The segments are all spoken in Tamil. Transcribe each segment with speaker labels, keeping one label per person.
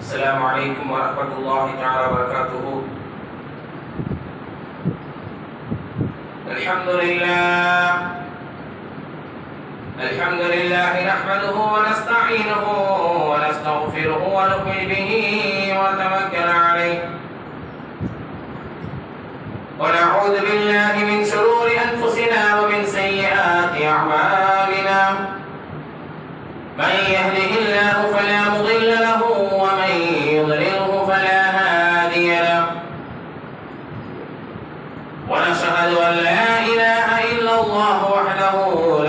Speaker 1: السلام عليكم ورحمة الله تعالى وبركاته. الحمد لله نحمده ونستعينه ونستغفره ونؤمن به ونتوكل عليه ونعوذ بالله من شرور أنفسنا ومن سيئات أعمالنا. من يهده الله فلا مضل له ومن يضلله فلا هادي له. ونشهد أن لا إله إلا الله وحده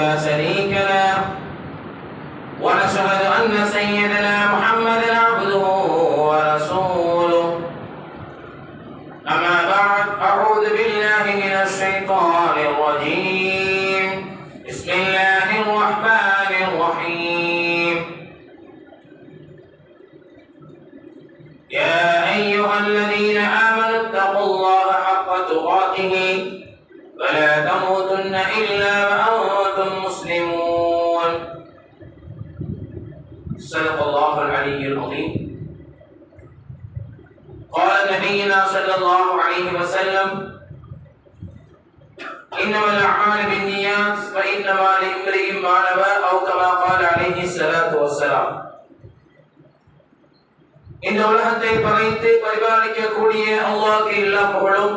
Speaker 1: لا شريك له. ونشهد أن سيدنا محمدا عبده ورسوله. أما بعد، أعوذ بالله من الشيطان الرجيم. بسم الله الرحمن الرحيم. يا أيها الذين آمنوا اتقوا الله حق تقاته ولا تموتن إلا وأنتم مسلمون. صدق الله العلي العظيم. قال نبينا صلى الله عليه وسلم: إنما الأعمال بالنيات وإنما لامرئ ما نوى، أو كما قال عليه الصلاة والسلام. இந்த உலகத்தை படைத்து பரிபாலிக்கக்கூடிய அல்லாஹ்வுக்கு எல்லா புகழும்,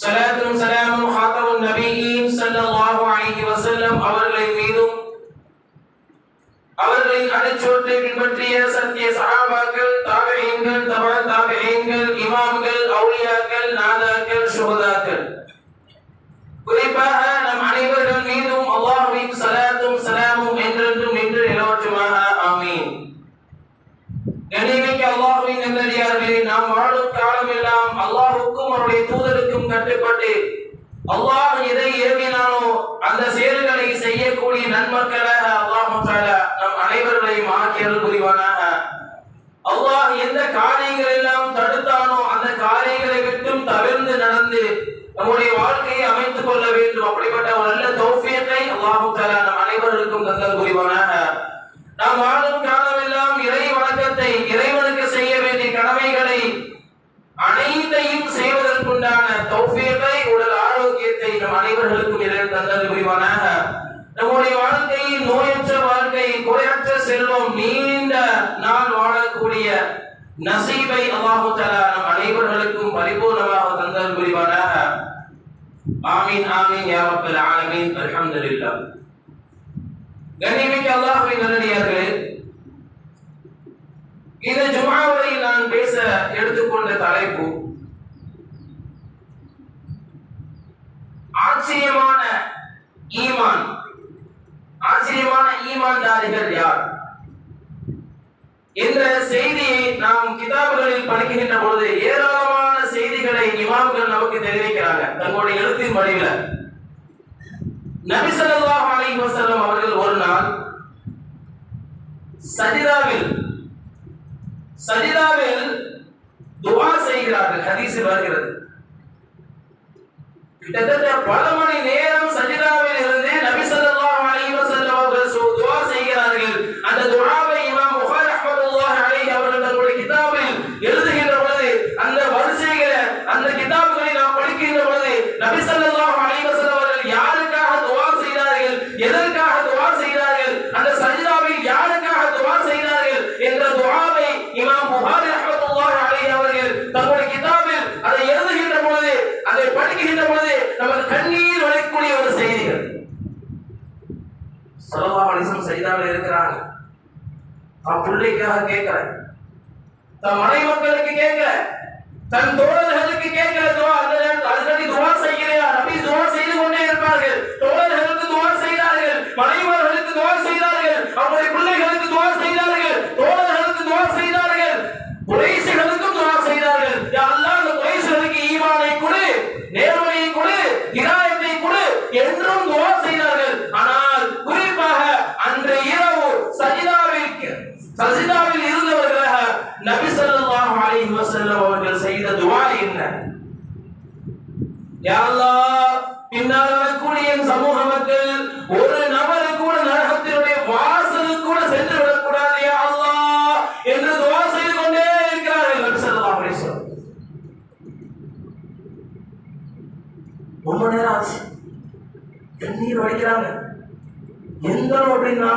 Speaker 1: ஸலாத்தும் ஸலாமும் ஹாத்தமுன் நபியீன் ஸல்லல்லாஹு அலைஹி வஸல்லம் அவர்களின் மீதும், அவர்களின் அடிச்சுவட்டை பின்பற்றிய சத்திய சஹாபாக்கள், தாபிஈன்கள், தபஅ தாபிஈன்கள், இமாம்கள், அவுலியாக்கள், நாதாக்கள், ஷுஹதாக்கள், குறிப்பாக நம் அனைவர்கள் மீதும் அல்லாஹ்வின் ஸலாத்தும் ஸலாமும் என்றென்றும் நின்று நிலவட்டுமாக. ஆமீன். கண்ணியமிக்க அல்லாஹ்வின் நல்லடியார்களே, நாம் வாழும் காலமெல்லாம் அல்லாஹ்வுக்கும் அவருடைய தூதருக்கும் கட்டுப்பட்டு அல்லாஹ் எதை ஏவினானோ அந்த செயல்களை செய்யக்கூடிய நன்மக்களாக அல்லாஹ் தஆலா நம் அனைவர்களையும் ஆக்கியருள் புரிவானாக. அல்லாஹ் எந்த காரியங்கள் எல்லாம் தடுத்தானோ அந்த காரியங்களை விட்டும் தவிர்த்து நடந்து நம்முடைய வாழ்க்கையை அமைத்துக் கொள்ள வேண்டும். அப்படிப்பட்ட ஒரு நல்ல தௌஃபீகை அல்லாஹ் தஆலா நம் அனைவருக்கும் தந்தல் புரிவானாக. நாம் வாழும் காலமெல்லாம் இறை வணக்கத்தை, இறைவனுக்கு செய்ய வேண்டிய கடமைகளை அனைத்தையும் செய்வதற்குண்டான தௌஃபீகை, உடல் ஆரோக்கியத்தை நம் அனைவர்களுக்கும் இறைவன் தந்தல் புரிவானாக. நம்முடைய வாழ்க்கையில் நோயற்ற வாழ்க்கை, குறையற்ற செல்வம், நீண்ட நாள் வாழக்கூடிய நசீபை அல்லாஹ் தஆலா நம் அனைவர்களுக்கும் பரிபூர்ணமாக தந்தல் புரிவானாக. ஆமீன் ஆமீன் யா ரப்பல் ஆலமீன். அல்ஹம்துலில்லாஹ். கண்ணியமிக்க அல்லாஹ்வின் நல்லடியார்களே, இந்த ஜும்ஆவை நான் பேச எடுத்துக்கொண்ட தலைப்பு ஆச்சரியமான ஈமான். ஆச்சரியமான ஈமான்தாரிகள் யார் என்ற செய்தியை நாம் கிதாபுகளில் படிக்கின்ற பொழுது ஏராளமான செய்திகளை இமாம்கள் நமக்கு தெரிவிக்கிறாங்க தங்களுடைய எழுத்தின் வடிவில். நபி ஸல்லல்லாஹு அலைஹி வஸல்லம் அவர்கள் ஒரு நாள் சஜிதாவில் துஆ செய்கிறார்கள். ஹதீஸில் வருகிறது, கிட்டத்தட்ட பல மணி நேரம் சஜிதாவில் இருந்து நபி ஸல்லல்லாஹு அலைஹி வஸல்லம் அவர்கள் துஆ செய்கிறார்கள். அந்த துஆவை இமாம் புகாரி ரஹ்மத்துல்லாஹி அலைஹி அவர்கள் தங்களுடைய கிதாபில் எழுதுகின்ற பொழுது, அந்த வரிசைகளை, அந்த கிதாபுகளை நாம் படிக்கின்ற பொழுது நபி ஸல்லல்லாஹு அலைஹி வஸல்லம் அவர்கள் யாருக்காக துஆ செய்தார்கள், எதற்காக துஆ செய்தார்கள், அந்த சஜிதாவில் யாருக்காக துஆ செய்தார்கள் என்ற துஆவை இமாம் புகாரி ரஹ்மத்துல்லாஹி அலைஹி அவர்கள் தங்களுடைய கிதாபில் அதை எழுதுகின்ற பொழுது, அதை படிக்கின்ற பொழுது நமக்கு கண்ணீர் வடிக்கக்கூடிய ஒரு செய்திகள். ஸல்லல்லாஹு அலைஹி வஸல்லம் சஜிதாவில் இருக்கிறாங்க. தன் பிள்ளைக்காக கேட்கல, தன் மனைவி மக்களுக்கு கேட்கல, தன் தோழர்களுக்கு கேட்கல. துஆ அதுக்கு துஆ செய்யலையா? நபி துஆ செய்து கொண்டே இருப்பார்கள். தோழர்களுக்கு துஆ செய்தார்கள், மனைவிகளுக்கு துஆ செய்தார்கள், அவருடைய பிள்ளைகளுக்கு துஆ செய்தார்கள், தோழர்களுக்கு துஆ செய்தார்கள், குறைஷிகளுக்கும் துஆ செய்தார்கள். யா அல்லாஹ், அந்த குறைஷிகளுக்கு ஈமானை கொடு, நேர்மையை கொடு, ஹிதாயத்தை கொடு என்றும் துஆ செய்தார்கள். ஆனால் குறிப்பாக அன்று இரவு சஜிதாவில் இருந்தவர்களாக நபி ஸல்லல்லாஹு அலைஹி வஸல்லம் அவர்கள் செய்த துஆ என்ன? யா அல்லாஹ், பின்னால் வரக்கூடிய சமூக மக்கள் ஒரு நபரை கூட நரகத்தினுடைய வாசலுக்கு கூட சென்று விடக்கூடாது. யா அல்லாஹ், படிக்கிறாங்க. எந்த அளவு அப்படின்னா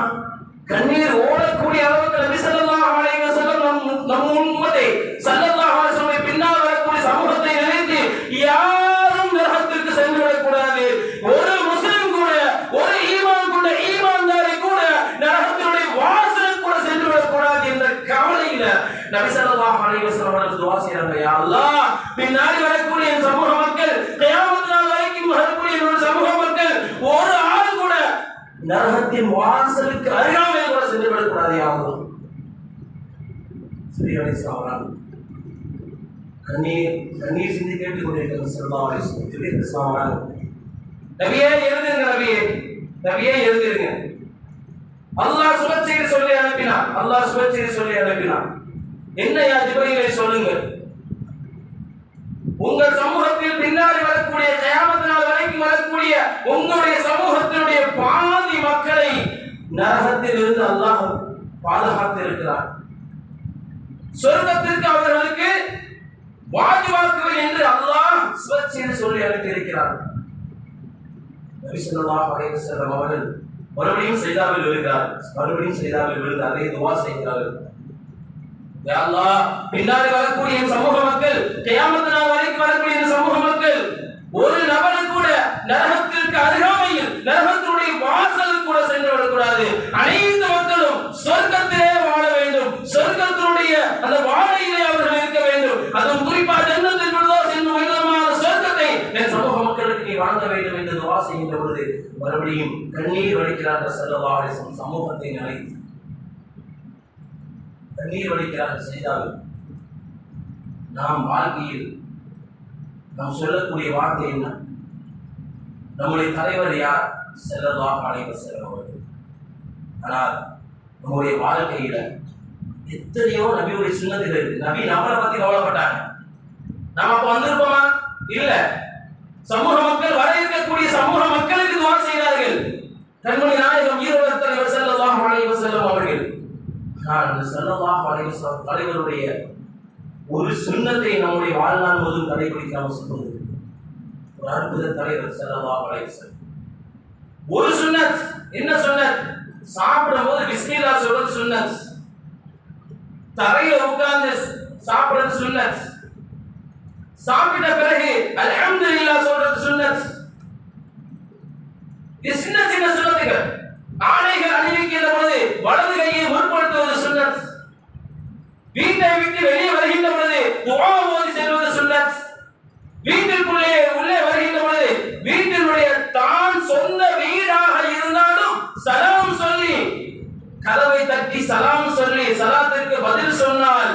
Speaker 1: கண்ணீர் ஓடக்கூடிய அளவுக்கு நபி ஸல்லல்லாஹு அலைஹி வஸல்லம் நம் உம்மத்தை ஸல்லல்லாஹு அலைஹி வஸல்லம் பின்னால் வரக்கூடிய சமூகத்தை நினைத்து யாரும் நரகத்திற்கு சென்று விடக்கூடாது. ஒரு முஸ்லிம் கூட, ஒரு ஈமான் கொண்ட ஈமான்தாரி கூட நரகத்தினுடைய வாசல் கூட சென்று விடக்கூடாது என்ற கவலையில நபி ஸல்லல்லாஹு அலைஹி வஸல்லம் அவர்கள் துஆ செய்றாங்க. யா அல்லாஹ், பின்னாடி வரக்கூடிய சமூக மக்கள், கியாமத் நாள் வரைக்கும் வரக்கூடிய சமூக மக்கள் ஒரு ஆள் கூட நரகத்தின் வாசலுக்கு அருகாமையில் கூட சென்று விடக்கூடாது. யா அல்லாஹ். ஸ்ரீஹரி சாவரான் கண்ணீர் சிந்தி கேட்டுக் கொண்டிருக்கிறது. ஸல்லல்லாஹு அலைஹி வஸல்லம் சாவரான், நபியே எழுதுங்க, நபியே எழுதுங்க. அல்லாஹ் சுபச்செய்தி சொல்லி அனுப்பினான். அல்லாஹ் சுபச்செய்தி சொல்லி அனுப்பினான். என்ன யா ஜிப்ரீலே சொல்லுங்கள், உங்கள் சமூகத்தில் பின்னாடி வரக்கூடிய கியாமத் நாள் வரைக்கும் வரக்கூடிய உங்களுடைய சமூகத்தினுடைய பாதி மக்களை நரகத்தில் இருந்து அல்லாஹ் பாதுகாத்து இருக்கிறார். சொர்க்கத்திற்கு அவர்களுக்கு வாஜிபாக்குவேன் என்று அல்லாஹ் சுபச்செய்தி சொல்லி அனுப்பி இருக்கிறார். நபி ஸல்லல்லாஹு அலைஹி வஸல்லம் அவர்கள் மறுபடியும் சஜிதாவில் விழுகிறார். மறுபடியும் சஜிதாவில் விழுந்து அதே துஆ செய்கிறார்கள். யா அல்லாஹ், பின்னாடி வரக்கூடிய சமூக மக்கள், கியாமத் நாள் வரைக்கும் வரக்கூடிய சமூக மக்கள் ஒரு நபர் கூட நரகத்திற்கு அருகாமையில், நரகத்தினுடைய வாசலுக்கு கூட சென்று விடக்கூடாது. அனைத்து மக்களும் சொர்க்கத்திலே வாழ வேண்டும். சொர்க்கத்தினுடைய அந்த வாழையிலே அவர்கள் இருக்க வேண்டும். அதுவும் குறிப்பாக ஜன்னத்துல் ஃபிர்தௌஸ் என்னும் உயர்தரமான சொர்க்கத்தை என் சமூக மக்களுக்கு நீ வழங்க வேண்டும் என்று துஆ செய்கின்ற பொழுது மறுபடியும் கண்ணீர் வடிக்கிறார்கள். ஸல்லல்லாஹு அலைஹி வஸல்லம் சமூகத்தை அழைத்து கண்ணீர் வடிக்கிறார்கள். செய்தார்கள். நாம் வாழ்க்கையில் நாம் சொல்லக்கூடிய வார்த்தை என்ன? நம்முடைய தலைவர் யார்? ஸல்லல்லாஹு அலைஹி வஸல்லம் அவர்கள். ஆனால் நம்முடைய வாழ்க்கையில எத்தனையோ நபியுடைய சுன்னத்துகள் இருக்கு. நபி நம்மளை பத்தி கவலைப்பட்டாங்க. நாம அப்ப வந்திருப்போமா? இல்ல. சமூக மக்கள், வர இருக்கக்கூடிய சமூக மக்களுக்கு துஆ செய்தார்கள். கண்மணி நாயகம் ஈரோடு தலைவர் ஸல்லல்லாஹு அலைஹி வஸல்லம் அவர்கள். ஆனால் ஸல்லல்லாஹு அலைஹி வஸல்லம் தலைவருடைய ஒரு சுன்னத்தை நம்முடைய வாழ்நாள் முழுவதும் கடைபிடிக்காமல் சொல்வது ஒரு அற்புத தலைவர் ஸல்லல்லாஹு அலைஹி வஸல்லம். ஒரு சுன்னத். என்ன சுன்னத்? சாப்பிடும் போது பிஸ்மில்லாஹ் சொல்றது சுன்னத். தரையில உட்கார்ந்து சாப்பிடுறது சுன்னத். சாப்பிட்ட பிறகு அல்ஹம்துலில்லாஹ் சொல்றது சுன்னத். இது சின்ன சின்ன சுன்னத்துகள். ஆடைகள் அணிவிக்கின்ற பொழுது வலது கையை முற்படுத்துவது சுன்னத். வீட்டை விட்டு வெளியே வருகின்ற பொழுது துஆ ஓதி செல்வது சுன்னத். வீட்டிற்குள்ளே உள்ளே வருகின்ற பொழுது வீட்டினுடைய தான் சொந்த வீடாக இருந்தாலும் சலாம் சொல்லி, கதவை தட்டி சலாம் சொல்லி சலாத்திற்கு பதில் சொன்னால்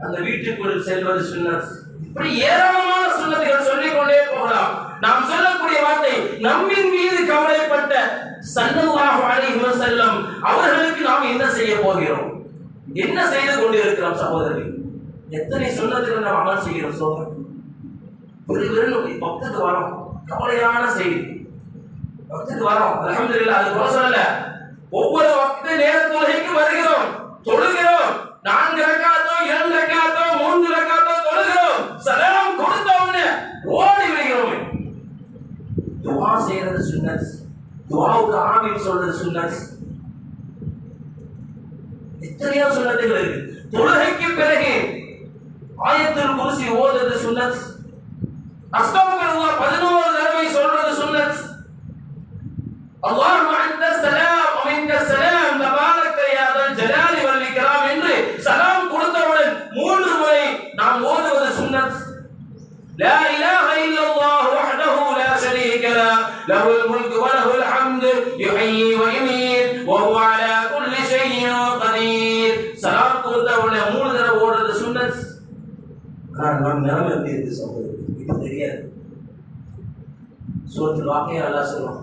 Speaker 1: அந்த வீட்டுக்குள் செல்வது சுன்னத். இப்படி ஏராளமான சுன்னத்துகள் சொல்லிக் கொண்டே போகலாம். நாம் சொல்லக்கூடிய வார்த்தை, நம்மின் மீது கவலைப்பட்ட ஸல்லல்லாஹு அலைஹி வஸல்லம் அவர்களுக்கு நாம் என்ன செய்ய போகிறோம்? என்ன செய்து கொண்டிருக்கிறோம் சகோதரர்களே? எத்தனை சுன்னத்துகள் நாம் அமல் செய்கிறோம்? சோதனை பக்துக்கு வரோம், கவலையான செய்தி. பக்துக்கு வரோம், அல்ஹம்துலில்லாஹ். அது குறை சொல்லல. ஒவ்வொரு வக்து நேர தொழுகைக்கு வருகிறோம், தொழுகிறோம். 4 ரக்காத்தோ 2 ரக்காத்தோ 3 ரக்காத்தோ தொழுகிறோம். சலாம் கொடுத்த உடனே ஓடி விடுகிறோம். துஆ செய்யறது சுன்னத். துஆவுக்கு ஆமீன் சொல்றது சுன்னத். எத்தனையோ சுன்னத்துகள் இருக்கு. தொழுகைக்கு பிறகு ஆயத்துல் குர்சி ஓதுறது சுன்னத். அஸ்தக்ஃபிருல்லாஹ் 11 தடவை சொல்றது சுன்னத். அல்லாஹும்ம அன்தஸ் ஸலாம் வ மின்கஸ் ஸலாம் தபாரக யா தல் ஜலாலி வல் இக்ராம் என்று சலாம் கொடுத்தவுடன் 3 முறை நாம் ஓதுவது சுன்னத். லா இலாஹ இல்லல்லாஹ் வஹ்தஹு லா ஷரீக லஹு லஹுல் முல்கு வ லஹுல் ஹம்து யுஹ்யி வ யுமீத் வ ஹுவ அலா குல்லி ஷைஇன் கதீர். சலாம் கொடுத்தவுடன் 3 தடவை ஓதுறது சுன்னத். நாம் நிலைமை எப்படி இருக்கு சகோதரர்களே? இது தெரியாது. சூரத்துல் வாக்கியா அல்லாஹ் சொல்றான்,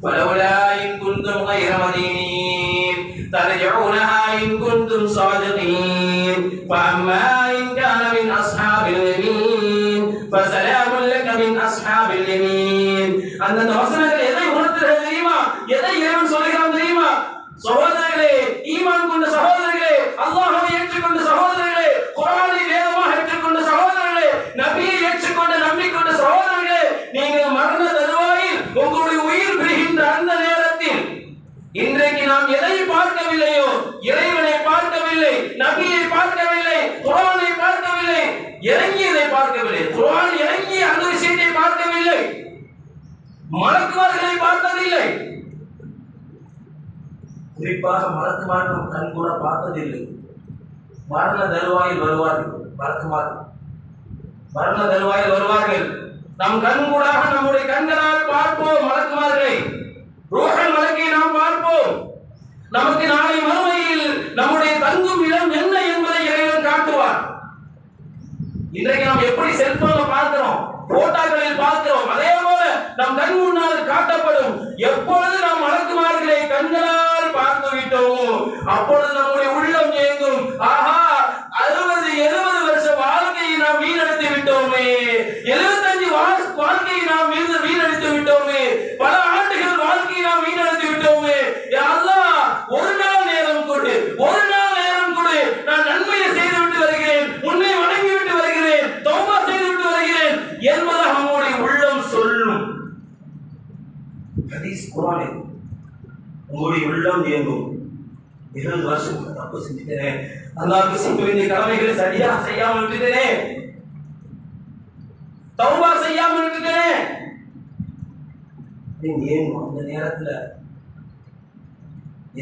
Speaker 1: فلولا إن كنتم غير مدينين ترجعونها إن كنتم صادقين فأما إن كان من أصحاب اليمين فسلام لك من أصحاب اليمين. அந்த வசனங்கள் எதை உணர்த்துகிறது தெரியுமா? எதை இறைவன் சொல்கிறான் தெரியுமா? சகோதரர்களே, ஈமான் கொண்ட சகோதரர்களே, அல்லாஹ்வை ஏற்றுக்கொண்ட சகோதரர்களே, குர்ஆனை வேதமாக ஏற்றுக்கொண்ட சகோதரர்களே, நபியை ஏற்றுக்கொண்ட நம்பிக்கொண்ட சகோதரர்களே, நீங்கள் மரண தருவாயில் உங்களுடைய உயிர் பிரிகின்ற இன்றைக்கு நாம் எதை பார்க்கவில்லையோ, இறைவனை பார்க்கவில்லை, நபியை பார்க்கவில்லை, குர்ஆனை பார்க்கவில்லை, இறங்கியதை பார்க்கவில்லை, குர்ஆன் இறங்கிய அந்த விஷயத்தை பார்க்கவில்லை, மலக்குமார்களை பார்த்ததில்லை. குறிப்பாக மலக்குமார் நம் கண் கூட பார்த்ததில்லை. மரண தருவாயில் வருவார்கள் மலக்குமார்கள், மரண தருவாயில் வருவார்கள். நம் கண் கூடாக நம்முடைய கண்களால் பார்ப்போம் மலக்குமார்களை, ரூஹல் மலக்கை நாம் பார்ப்போம். நமக்கு நாளை மறுமையில் நம்முடைய தங்கும் இடம் என்ன என்பதை இறைவன் காட்டுவார். இன்றைக்கு நாம் எப்படி செல்போன்ல பார்க்கிறோம், போட்டோக்களில் பார்க்கிறோம், அதே போல நம் கண் முன்னால் காட்டப்படும். எப்பொழுது நாம் மலக்குமார்களை கண்களால் பார்த்து விட்டோமோ அப்பொழுது நம்முடைய உள்ளம் ஏங்கும். ஆஹா, 60-70 வருஷ வாழ்க்கையை நாம் வீணடித்து விட்டோமே, 75 வாழ்க்கையை நாம் வீணடித்து விட்டோமே, பல ஆண்டுகள் வாழ்க்கையை நாம் வீணடித்து விட்டோமே. யா அல்லாஹ், ஒரு நாள் நேரம் கொடு, ஒரு நாள் நேரம் கொடு, நான் நன்மையை செய்து விட்டு வருகிறேன், உன்னை வணங்கி விட்டு வருகிறேன், தௌபா செய்து விட்டு வருகிறேன் என்பதாக நம்முடைய உள்ளம் சொல்லும். ஹதீஸ் குர்ஆனில் உங்களுடைய உள்ளம் இயங்கும். 20 வருஷம் தப்பு செஞ்சுட்டேனே, அல்லாஹ்வுக்கு செய்ய வேண்டிய கடமைகளை சரியா செய்யாமல் விட்டுட்டேனே, தௌபா செய்யாமல் விட்டுட்டேனே. ஏன் அந்த நேரத்துல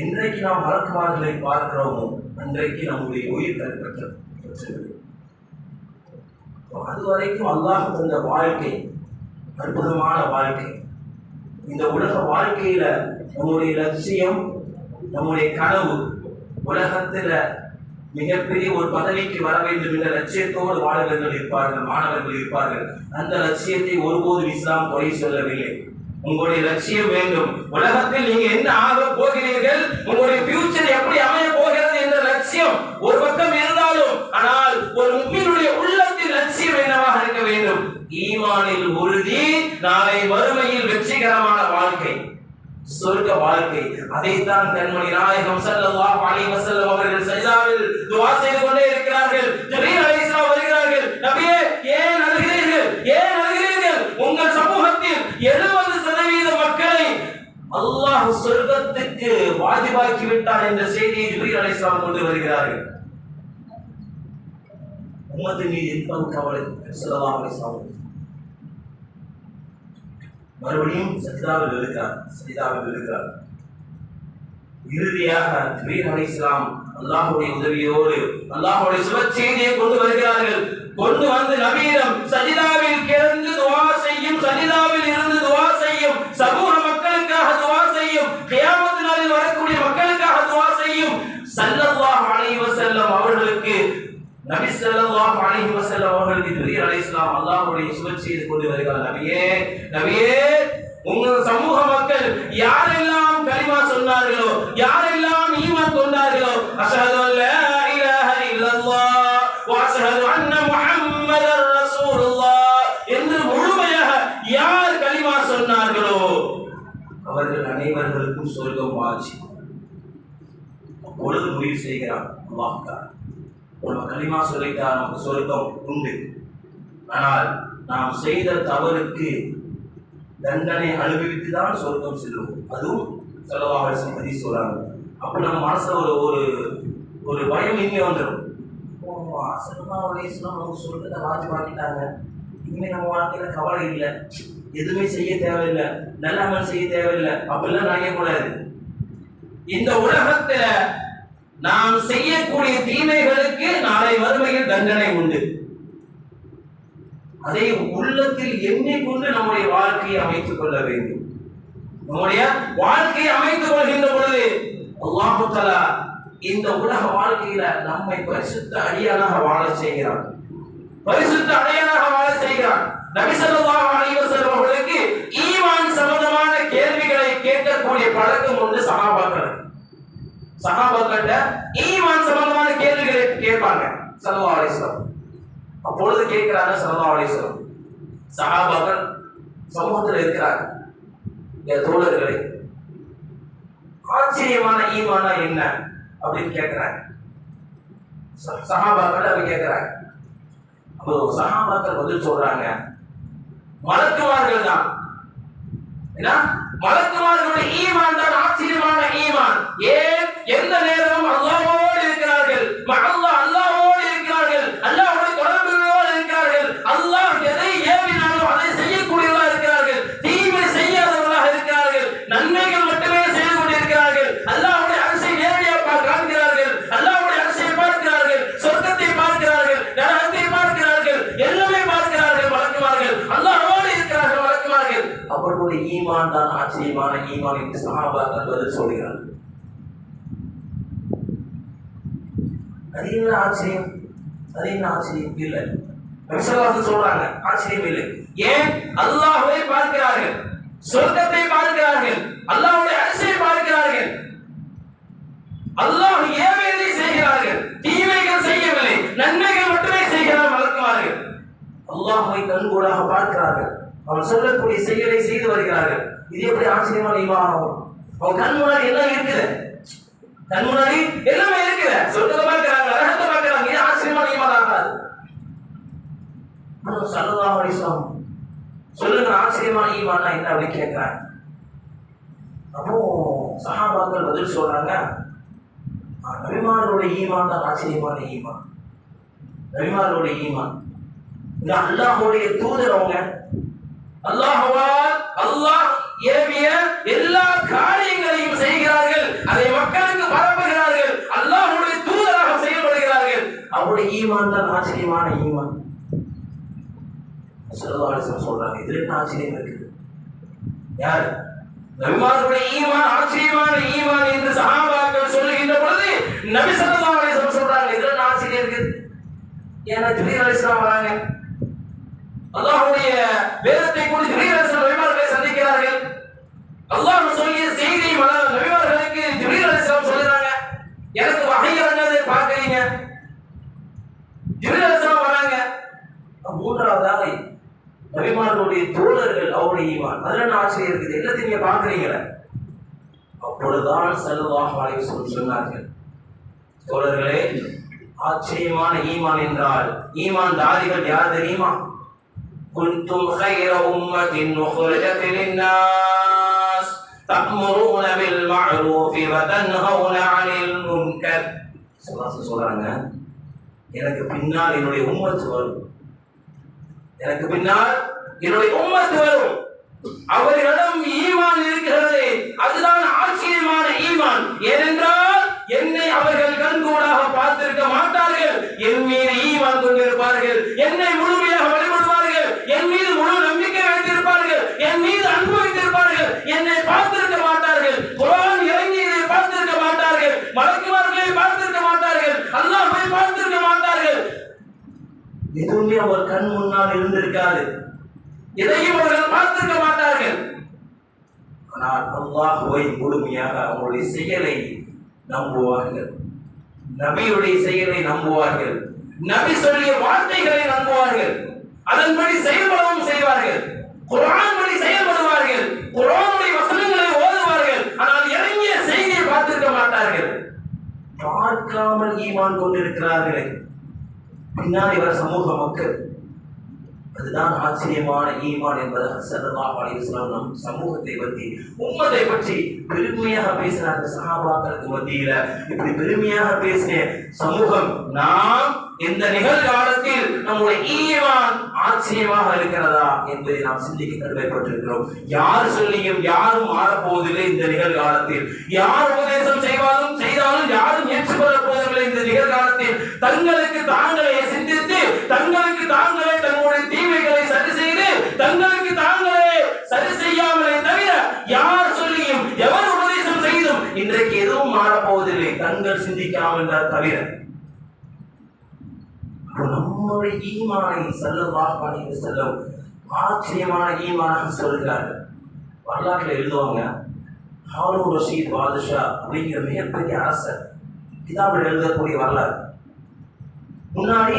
Speaker 1: என்றைக்கு நாம் மலக்குமார்களை பார்க்கிறோமோ அன்றைக்கு நம்முடைய உயிர் கைப்பற்ற. அது வரைக்கும் அல்லாஹ் தந்த வாழ்க்கை அற்புதமான வாழ்க்கை. இந்த உலக வாழ்க்கையில நம்முடைய லட்சியம், நம்முடைய கனவு, உலகத்துல மிகப்பெரிய ஒரு பதவிக்கு வர வேண்டும் என்ற லட்சியத்தோடு வாலிபர்கள் இருப்பார்கள், மாணவர்கள் இருப்பார்கள். அந்த லட்சியத்தை ஒருபோதும் இஸ்லாம் குறை சொல்லவில்லை. உங்களுடைய லட்சியம் வேண்டும், உலகத்தில் நீங்க என்ன ஆக போகிறீர்கள், உங்களுடைய ஃபியூச்சர் எப்படி அமைய போகிறது என்ற லட்சியம் ஒரு பக்கம் இருந்தாலும், ஆனால் ஒரு முஃமினுடைய உள்ளத்தின் லட்சியம் என்னவாக இருக்க வேண்டும்? ஈமானில் உறுதி, நாளை மறுமையில் வெற்றிகரமான வாழ்க்கை, சொர்க்க வாழ்க்கை. அதைத்தான் கண்மணி நாயகம் ஸல்லல்லாஹு அலைஹி வஸல்லம் அவர்கள் சஜ்தாவில் துஆ செய்து கொண்டே இருக்கிறார்கள். ஜிப்ரீல் அலைஹிஸ்ஸலாம் வருகிறார்கள். நபியே, ஏன் அழுகிறீர்கள், ஏன் அழுகிறீர்கள்? உங்கள் சமூகத்தில் 70% மக்களை அல்லாஹ் சொர்க்கத்துக்கு வாஜிபாக்கி விட்டார் என்ற செய்தியை ஜிப்ரீல் அலைஹிஸ்ஸலாம் கொண்டு வருகிறார்கள். உம்மத்தின் மீது எவ்வளவு கவலை ஸல்லல்லாஹு அலைஹி வஸல்லம். மறுபடியும் சஜ்தாவில் இருக்கிறார். இறுதியாக ஜிப்ரீல் அலைஹிஸ்ஸலாம் அல்லாஹ்வுடைய உதவியோடு அல்லாஹ்வுடைய சுப செய்தியை கொண்டு வருகிறார்கள். கொண்டு வந்து நபியிடம் சஜ்தாவில் கிடந்து துஆ செய்யும், சஜ்தாவில் இருந்து துஆ செய்யும், சமூக மக்களுக்காக துஆ செய்யும், கியாமத் நாளில் வரக்கூடிய மக்களுக்காக துஆ செய்யும். ஸல்லல்லாஹு அலைஹி வஸல்லம் அவர்களுக்கு, நபி ஸல்லல்லாஹு அலைஹி வஸல்லம் அவர்களுக்கு ஜிப்ரீல் அலைஹிஸ்ஸலாம் அல்லாஹ்வுடைய சுப செய்தி கொண்டு வருகிறார். நபியே, உங்கள் சமூக மக்கள் யாரெல்லாம் கலிமா சொன்னார்களோ, யாரெல்லாம் ஈமான் கொண்டார்களோ, அஷ்ஹது அல்லா இலாஹ இல்லல்லாஹ் வ அஷ்ஹது அன்ன முஹம்மதர் ரசூலுல்லாஹ் என்று முழுமையாக யார் கலிமா சொன்னார்களோ அவர்கள் அனைவருக்கும் சொர்க்கம் வாஜிப். அப்பொழுது முடிவு செய்கிறான் அல்லாஹ், நம்ம கலிமா சொல்லிட்டா நமக்கு சொர்க்கம் உண்டு. ஆனால் நாம் செய்த தவறுக்கு தண்டனை அனுபவித்து தான் சொர்க்கம் செல்லும். அதுவும் ஸல்லல்லாஹு அலைஹி வஸல்லம் ஹதீஸ் சொல்றாங்க. அப்ப நம்ம மனசுல ஒரு பயம் இங்கே வந்துடும். ஸல்லல்லாஹு அலைஹி வஸல்லம் அவங்க சொர்க்கத்தை வாஜிபாக்கிட்டாங்க, இனிமே நம்ம வாழ்க்கையில கவலை இல்லை, எதுவுமே செய்ய தேவையில்லை, நல்ல அமல் செய்ய தேவையில்லை, அப்படிலாம் நினைக்கக்கூடாது. இந்த உலகத்துல நாம் செய்யக்கூடிய தீமைகளுக்கு நாளை மறுமையில் தண்டனை உண்டு. அதை உள்ளத்தில் எண்ணிக்கொண்டு நம்முடைய வாழ்க்கையை அமைத்துக் கொள்ள வேண்டும். நம்முடைய வாழ்க்கையை அமைத்துக் கொள்கின்ற பொழுது அல்லாஹ் தஆலா இந்த உலக வாழ்க்கையில நம்மை பரிசுத்த அடியானாக வாழ செய்கிறான், பரிசுத்த அடியானாக வாழ செய்கிறான். நபி ஸல்லல்லாஹு அலைஹி வஸல்லம் அவர்களுக்கு ஈமான் சம்பந்தமான கேள்விகளை கேட்கக்கூடிய பழக்கம் உண்டு. சஹாபாக்கள் ஈமான் சம்பந்தமான கேள்விகளை கேட்பாங்க ஸல்லல்லாஹு அலைஹி வஸல்லம். அப்பொழுது கேட்கிறாங்க ஸல்லல்லாஹு அலைஹி வஸல்லம், சஹாபாக்கள் சமூகத்தில் இருக்கிறாங்க, தோழர்களே, ஆச்சரியமான ஈமானா என்ன அப்படின்னு கேட்கிறாங்க. சஹாபாக்கள் அப்படி கேட்கிறாங்க. அப்போ சஹாபாக்கள் பதில் சொல்றாங்க, மலக்குமார்கள் தான். மலக்குமார்களுடைய ஈமான் தான் ஆச்சரியமான ஈமான். ஈமான் தான் ஆச்சரியமான ஈமான் என்று சஹாபாக்கள் பதில் சொல்கிறார். அது என்ன ஆச்சரியம்? அது என்ன ஆச்சரியம்? இல்லை, விசுவாசம் சொல்றாங்க ஆச்சரியம் இல்லை. ஏன்? அல்லாஹ்வை பார்க்கிறார்கள், சொர்க்கத்தை பார்க்கிறார்கள், அல்லாஹ்வுடைய அரசை பார்க்கிறார்கள். அல்லாஹ் ஏவேதை செய்கிறார்கள், தீமைகள் செய்யவில்லை, நன்மைகள் மட்டுமே செய்கிறார் வளர்க்கிறார்கள். அல்லாஹ்வை கண்கூடாக பார்க்கிறார்கள், அவன் சொல்லக்கூடிய செயலை செய்து வருகிறார்கள். இது எப்படி ஆச்சரியமான ஈமான் ஆகும்? அவன் கண் முன்னாடி எல்லாம் இருக்குது, கண் முன்னாடி எல்லாமே இருக்குது, சொர்க்கத்தை பார்க்கிறாங்க, நரகத்தை பார்க்கிறாங்க. இது ஆச்சரியமான ஈமான் ஆகாது. ஸல்லல்லாஹு அலைஹி வஸல்லம் சொல்லுங்க, ஆச்சரியமான ஈமான் என்ன அப்படின்னு கேட்கிறாங்க. அப்போ சஹாபாக்கள் பதில் சொல்றாங்க, நபிமார்களுடைய ஈமான் தான் ஆச்சரியமான ஈமான். நபிமார்களுடைய ஈமான், இந்த அல்லாஹ்வுடைய தூதர் அவங்க, அல்லாஹ் ஏவிய எல்லா காரியங்களையும் செய்கிறார்கள், அதை மக்களுக்கு பரப்புகிறார்கள், அல்லாஹ்வுடைய தூதராக செயல்படுகிறார்கள். அவருடைய ஈமான் தான் ஆச்சரியமான ஈமான். ஸல்லல்லாஹு அலைஹி வஸல்லம் சொல்றாங்க, இதுல என்ன ஆச்சரியம் இருக்குது? யார்? நபிமார்களுடைய ஈமான் ஆச்சரியமான ஈமான் என்று சஹாபாக்கள் சொல்லுகின்ற பொழுது நபி ஸல்லல்லாஹு அலைஹி வஸல்லம் சொல்றாங்க, இதுல என்ன ஆச்சரியம் இருக்குது? ஏன்னா ஜிப்ரீல் அலைஹிஸ்ஸலாம் வராங்க, அல்லாஹ்வுடைய வேதத்தை கொண்டு ஜிப்ரீல் அலைஹிஸ்ஸலாம் நபிமார்களை சந்திக்கிறார்கள். அல்லாஹ் சொல்லிய செய்தி நபிமார்களுக்கு ஜிப்ரீல் அலைஹிஸ்ஸலாம் சொல்றாங்க, எனக்கு வஹய் இறங்குனதை பார்க்கறீங்க. ஜிப்ரீல் அலைஹிஸ்ஸலாம் வராங்க. மூன்றாவதாக நபிமார்களுடைய தோழர்கள், அவருடைய ஈமான், அதுல என்ன ஆச்சரியம் இருக்குது? எல்லாத்தையும் நீங்க பார்க்கறீங்களே. அப்பொழுதுதான் ஸல்லல்லாஹு அலைஹி வஸல்லம் சொன்னார்கள், தோழர்களே, ஆச்சரியமான ஈமான் என்றால் ஈமான் தாரிகள் யார் தெரியுமா? குன்தும் கைர உம்மத்தின் உக்ரிஜத் லின்னாஸ் தஅமுரூன பில் மஅரூஃபி வ தன்ஹவுன அனில் முன்கர். சொல்றாங்க, எனக்கு பின்னால் என்னுடைய உம்மத் வரும், எனக்கு பின்னால் என்னுடைய உம்மத் வரும், அவர்களிடம் ஈமான் இருக்கிறது, அதுதான் ஆச்சரியமான ஈமான். ஏனென்றால் என்னை அவர்கள் கண்கூடாக பார்த்திருக்க மாட்டார்கள், என் மீது ஈமான் கொண்டிருப்பார்கள், என்னை முழுமையாக வழிபடுவார்கள், என் மீது முழு நம்பிக்கை வைத்திருப்பார்கள், என் மீது அன்பு வைத்திருப்பார்கள், என்னை பார்த்திருக்க மாட்டார்கள், குர்ஆன் இறங்கியதை பார்த்திருக்க மாட்டார்கள், மலக்குமார்களை பார்த்திருக்க மாட்டார்கள், அல்லாஹ்வை பார்த்திருக்க மாட்டார்கள். எதுவுமே அவர் கண் முன்னால் இருந்திருக்காது, எதையும் அவர்கள் பார்த்திருக்க மாட்டார்கள். ஆனால் அல்லாஹ்வை முழுமையாக அவருடைய செயலை நம்புவார்கள், நபியுடைய செயலை நம்புவார்கள், நபி சொல்லிய வார்த்தைகளை நம்புவார்கள், அதன்படி செயல்படவும் செய்வார்கள், குர்ஆன் படி செயல்படுவார்கள், குர்ஆனுடைய வசனங்களை ஓதுவார்கள். ஆனால் இறங்கிய செய்தியை பார்த்திருக்க மாட்டார்கள். பார்க்காமல் ஈமான் கொண்டிருக்கிறார்கள் பின்னாடி வர சமூக மக்கள். அதுதான் ஆச்சரியமான ஈமான் என்பதாக ஸல்லல்லாஹு அலைஹி வஸல்லம் நம் சமூகத்தை பற்றி, உம்மத்தை பற்றி பெருமையாக பேசினார்கள். சஹாபாக்களுக்கு மத்தியில இப்படி பெருமையாக பேசின சமூகம் நாம் இந்த நிகழ்காலத்தில் நம்முடைய ஈமான் ஆச்சரியமாக இருக்கிறதா என்பதை நாம் சிந்திக்க கடமைப்பட்டிருக்கிறோம். யார் சொல்லியும் யாரும் மாறப்போவதில்லை இந்த நிகழ்காலத்தில், யார் உபதேசம் செய்தாலும் யாரும் ஏற்றுக்கொள்ளப் போவதில்லை இந்த நிகழ்காலத்தில். தங்களுக்கு தாங்களே சிந்தித்து, தங்களுக்கு தாங்களே தங்களுடைய தீமைகளை சரி செய்து, தங்களுக்கு தாங்களே சரி செய்யாமலே தவிர யார் சொல்லியும் எவர் உபதேசம் செய்தும் இன்றைக்கு எதுவும் மாறப்போவதில்லை, தங்கள் சிந்திக்காமல் தவிர. நம்முடைய ஈமானை ஸல்லல்லாஹு அலைஹி வஸல்லம் ஆச்சரியமான ஈமானாக சொல்கிறார்கள். வரலாற்றில் எழுதுவாங்க, ஹாரூன் ரஷீத் பாதுஷா அப்படிங்கிற மிகப்பெரிய அரசர், கிதாபில் எழுதக்கூடிய வரலாறு. முன்னாடி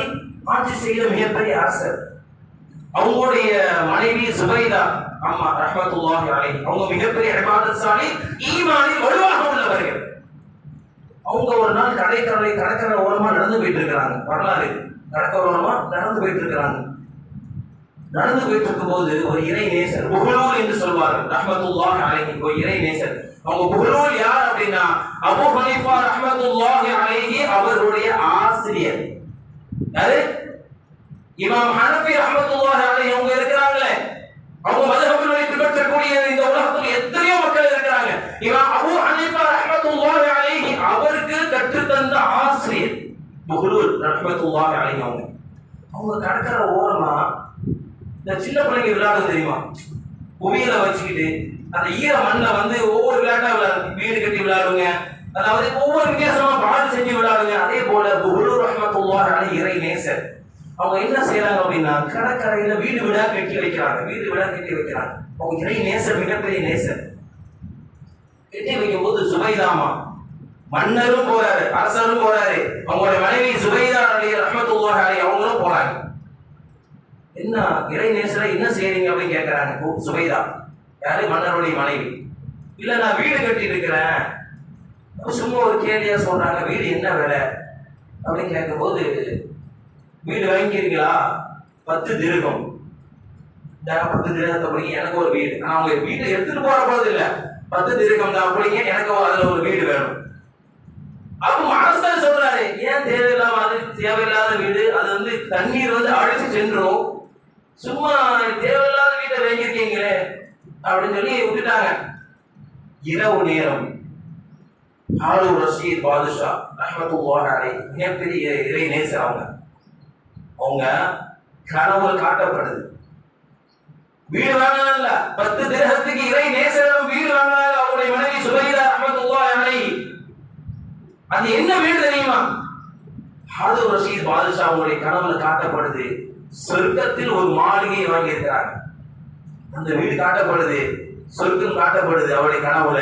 Speaker 1: ஆட்சி செய்த மிகப்பெரிய அரசர், அவங்களுடைய மனைவி சுபைதா அம்மா ரஹ்மத்துல்லாஹி அலைஹி, அவங்க மிகப்பெரிய இபாதத்சாலி, ஈமானில் வலுவாக உள்ளவர்கள். அவங்க ஒரு நாள் கடற்கரை ஓரமா நடந்து போயிட்டு இருக்கிறாங்க. வரலாறு, கடற்கரை ஓரமா நடந்து போயிட்டு இருக்கிறாங்க. நடந்து போயிட்டு இருக்கும் போது ஒரு இறை நேசர், புகழூர் என்று சொல்வார்கள் ரஹ்மத்துல்லாஹி அலைஹி, ஒரு இறை நேசர். அவங்க புகழூர் யார் அப்படின்னா அபூ ஹனீஃபா ரஹ்மத்துல்லாஹி அலைஹி அவர்களுடைய ஆசிரியர். யாரு? இமாம் ஹனஃபி ரஹ்மத்துல்லாஹி அலைஹி அவங்க இருக்கிறாங்களே, அவங்க மذஹபினை பின்பற்றக்கூடிய இந்த உலகத்தில் எத்தனையோ மக்கள் இருக்கிறாங்க. இமாம் அபூ ஹனீஃபா ரஹ்மத்துல்லாஹி அலைஹி அவருக்கு கற்றுத்தந்த ஆசிரியர் புகழூர் ரஹ்மத்துல்லாஹி அலைஹி. அவங்க கடற்கரை ஓரமா இந்த சின்ன பிள்ளைங்க விளையாடுறது தெரியுமா, குவியலை வச்சுக்கிட்டு அந்த ஈர மண்ணை வந்து ஒவ்வொரு விளையாட்டா வீடு கட்டி விளையாடுங்க, அதாவது ஒவ்வொரு வித்தியாசமா பாடு செஞ்சு விளையாடுங்க. அதே போல புஹுலூர் ரஹ்மத்துல்லாஹி அலைஹி இறை நேசர் அவங்க என்ன செய்யறாங்க அப்படின்னா கடற்கரையில வீடு வீடா கட்டி வைக்கிறாங்க, வீடு வீடா கட்டி வைக்கிறாங்க. அவங்க இறை நேசர், மிகப்பெரிய நேசர். கட்டி வைக்கும் போது சுபைதாமா மன்னரும் போறாரு, அரசரும் போறாரு, அவங்களுடைய மனைவி சுபைதா ரஹ்மத்துல்லாஹி அலைஹி அவங்களும் போறாங்க. என்ன இறை நேசரை என்ன செய்யறீங்க அப்படின்னு கேட்கிறாங்க சுபைதா, யாரு மன்னருடைய மனைவி. இல்ல நான் வீடு கட்டி இருக்கிறேன். சும்மா ஒரு கேள்வியா சொல்றாங்க, வீடு என்ன வேலை அப்படின்னு கேட்கும் போது, வீடு வாங்கிக்கிறீங்களா? 10 திரகம். 10 திரகத்தை பிடிங்க, எனக்கு ஒரு வீடு. ஆனா அவங்க வீட்டை எடுத்துட்டு போற போது இல்ல, 10 திரகம் தான் பிடிங்க, எனக்கு அதுல ஒரு வீடு வேணும். அப்ப அரசர் சொல்றாரு, ஏன் தேவையில்லாம, அது தேவையில்லாத வீடு, அது வந்து தண்ணீர் வந்து அழைச்சு சென்றும், சும்மா தேவையில்லாத வீட்டை வாங்கியிருக்கீங்களே அப்படின்னு சொல்லி விட்டுட்டாங்க. இரவு நேரம் ஹாரூன் ரஷீத் பாதுஷா ரஹ்மத்துல்லாஹி அலைஹி மிகப்பெரிய இறை நேசர். அவங்க கனவு காட்டப்படுது, வீடு வாங்கினால 10 திரகத்துக்கு இறை நேசரும் வீடு வாங்கினாங்க. அவருடைய மனைவி சுபைதா ரஹ்மத்துல்லாஹி அலைஹி, அது என்ன வீடு தெரியுமா? ஹாரூன் ரஷீத் பாதுஷா அவங்களுடைய கனவுல காட்டப்படுது, சொர்க்கத்தில் ஒரு மாளிகையை வாங்கி இருக்கிறாங்க. அந்த வீடு காட்டப்படுது, சொர்க்கம் காட்டப்படுது. அவருடைய கனவுல